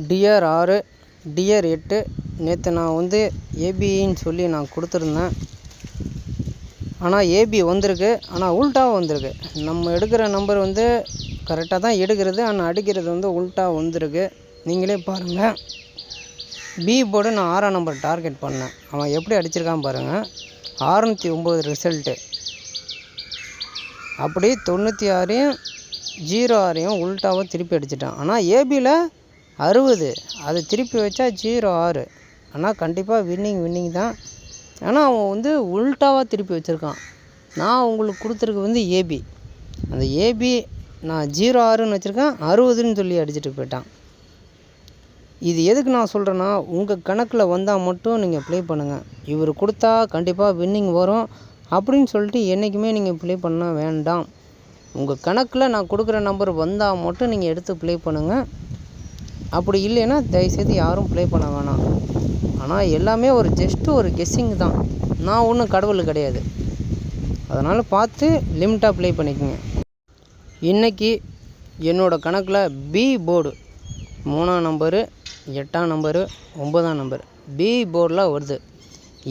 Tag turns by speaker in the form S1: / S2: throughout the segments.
S1: TR 6 TR 8 நேற்று நான் வந்து ஏபின்னு சொல்லி நான் கொடுத்துருந்தேன். ஆனால் ஏபி வந்திருக்கு, ஆனால் உல்ட்டாக வந்திருக்கு. நம்ம எடுக்கிற நம்பர் வந்து கரெக்டாக தான் எடுக்கிறது, ஆனால் அடிக்கிறது வந்து உல்ட்டாக வந்திருக்கு. நீங்களே பாருங்கள். பி போர்டு நான் 6ஆம் நம்பர் டார்கெட் பண்ணேன். அவன் எப்படி அடிச்சிருக்கான் பாருங்கள். 609 ரிசல்ட்டு. அப்படி 96ஐயும் 06ஐயும் உல்ட்டாவை திருப்பி அடிச்சிட்டான். ஆனால் ஏபியில் 60, அது திருப்பி வச்சா 06. ஆனால் கண்டிப்பாக வின்னிங் தான். ஆனால் அவன் வந்து உல்ட்டாவாக திருப்பி வச்சுருக்கான். நான் உங்களுக்கு கொடுத்துருக்கு வந்து ஏபி. அந்த ஏபி நான் 06ன்னு வச்சுருக்கேன், 60ன்னு சொல்லி அடிச்சுட்டு போயிட்டான். இது எதுக்கு நான் சொல்கிறேன்னா, உங்கள் கணக்கில் வந்தால் மட்டும் நீங்கள் ப்ளே பண்ணுங்கள். இவர் கொடுத்தா கண்டிப்பாக வின்னிங் வரும் அப்படின்னு சொல்லிட்டு என்றைக்குமே நீங்கள் ப்ளே பண்ண வேண்டாம். உங்கள் கணக்கில் நான் கொடுக்குற நம்பர் வந்தால் மட்டும் நீங்கள் எடுத்து ப்ளே பண்ணுங்கள். அப்படி இல்லைன்னா தயவுசெய்து யாரும் ப்ளே பண்ண வேணாம். ஆனால் எல்லாமே ஜஸ்ட்டு ஒரு கெஸ்ஸிங் தான். நான் ஒன்றும் கடவுள் கிடையாது. அதனால் பார்த்து லிமிட்டாக ப்ளே பண்ணிக்கோங்க. இன்றைக்கி என்னோடய கணக்கில் பி போர்டு 3ஆம் நம்பரு, 8ஆம் நம்பரு, 9ஆம் நம்பர் பி போர்டில் வருது.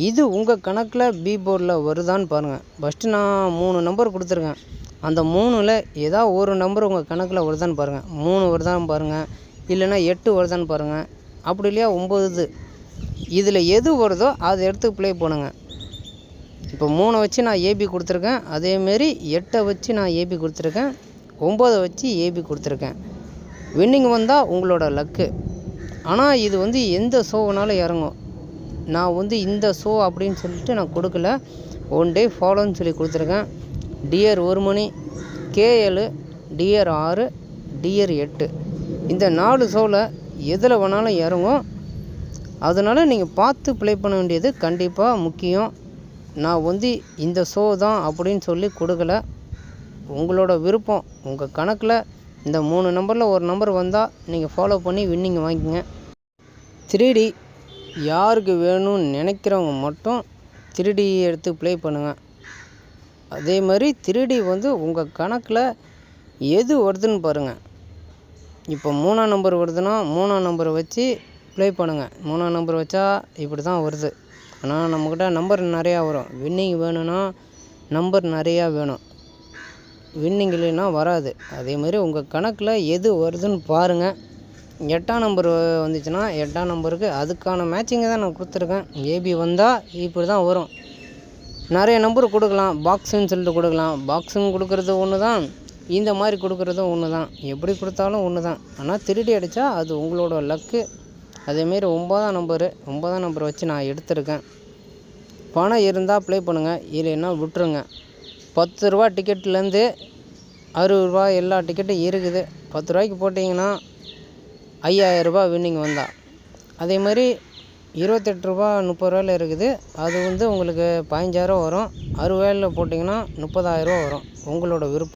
S1: இது உங்கள் கணக்கில் பி போர்டில் வருதான்னு பாருங்கள். ஃபஸ்ட்டு நான் 3 நம்பர் கொடுத்துருக்கேன். அந்த 3ல் ஏதாவது ஒரு நம்பர் உங்கள் கணக்கில் வருதான்னு பாருங்கள். 3 வருதான்னு பாருங்கள், இல்லைன்னா 8 வருதான்னு பாருங்கள், அப்படி இல்லையா 9. இதில் எது வருதோ அதை எடுத்து ப்ளே பண்ணுங்கள். இப்போ 3 வச்சு நான் ஏபி கொடுத்துருக்கேன், அதேமாரி 8 வச்சு நான் ஏபி கொடுத்துருக்கேன், 9 வச்சு ஏபி கொடுத்துருக்கேன். வின்னிங் வந்தால் உங்களோட லக்கு. ஆனால் இது வந்து எந்த ஷோவுனாலும் இறங்கும். நான் வந்து இந்த ஷோ அப்படின்னு சொல்லிட்டு நான் கொடுக்கல. 1 டே ஃபாலோன்னு சொல்லி கொடுத்துருக்கேன். டிஆர் 1 மணி, K7, டிஆர் 6, டிஆர் 8 இந்த 4 ஷோவில் எதில் வேணாலும் இறங்கும். அதனால் நீங்கள் பார்த்து ப்ளே பண்ண வேண்டியது கண்டிப்பாக முக்கியம். நான் வந்து இந்த ஷோ தான் அப்படின்னு சொல்லி கொடுக்கல. உங்களோட விருப்பம். உங்கள் கணக்கில் இந்த 3 நம்பரில் ஒரு நம்பர் வந்தால் நீங்கள் ஃபாலோ பண்ணி வின்னிங் வாங்கிக்கோங்க. 3D யாருக்கு வேணும்னு நினைக்கிறவங்க மட்டும் 3D எடுத்து ப்ளே பண்ணுங்கள். அதே மாதிரி 3D வந்து உங்கள் கணக்கில் எது வருதுன்னு பாருங்கள். இப்போ 3ஆம் நம்பர் வருதுன்னா 3ஆம் நம்பரை வச்சு ப்ளே பண்ணுங்கள். 3ஆம் நம்பர் வச்சா இப்படி தான் வருது. ஆனால் நம்மக்கிட்ட நம்பர் நிறையா வரும். வின்னிங் வேணும்னா நம்பர் நிறையா வேணும். வின்னிங் இல்லைன்னா வராது. அதேமாதிரி உங்கள் கணக்கில் எது வருதுன்னு பாருங்கள். 8ஆம் நம்பர் வந்துச்சுன்னா 8ஆம் நம்பருக்கு அதுக்கான மேட்சிங்கை தான் நான் கொடுத்துருக்கேன். ஏபி வந்தால் இப்படி தான் வரும். நிறைய நம்பர் கொடுக்கலாம். பாக்ஸுன்னு சொல்லிட்டு கொடுக்கலாம். பாக்ஸுன்னு கொடுக்குறது ஒன்று தான், இந்த மாதிரி கொடுக்குறதும் ஒன்று தான். எப்படி கொடுத்தாலும் ஒன்று தான். ஆனால் 3D அடித்தா அது உங்களோட லக்கு. அதேமாரி 9ஆம் நம்பர் வச்சு நான் எடுத்திருக்கேன். பணம் இருந்தால் ப்ளே பண்ணுங்கள், இல்லைன்னா விட்டுருங்க. 10 ரூபா டிக்கெட்லேருந்து 60 ரூபா எல்லா டிக்கெட்டும் இருக்குது. 10 ரூபாய்க்கு போட்டிங்கன்னா 5000 ரூபா வின்னிங் வந்தால். அதே மாதிரி 28 ரூபா 30 ரூபாயில் இருக்குது. அது வந்து உங்களுக்கு 15,000 வரும். 60 ரூபாயில் போட்டிங்கன்னா 30,000 ரூபா வரும். உங்களோட விருப்பம்.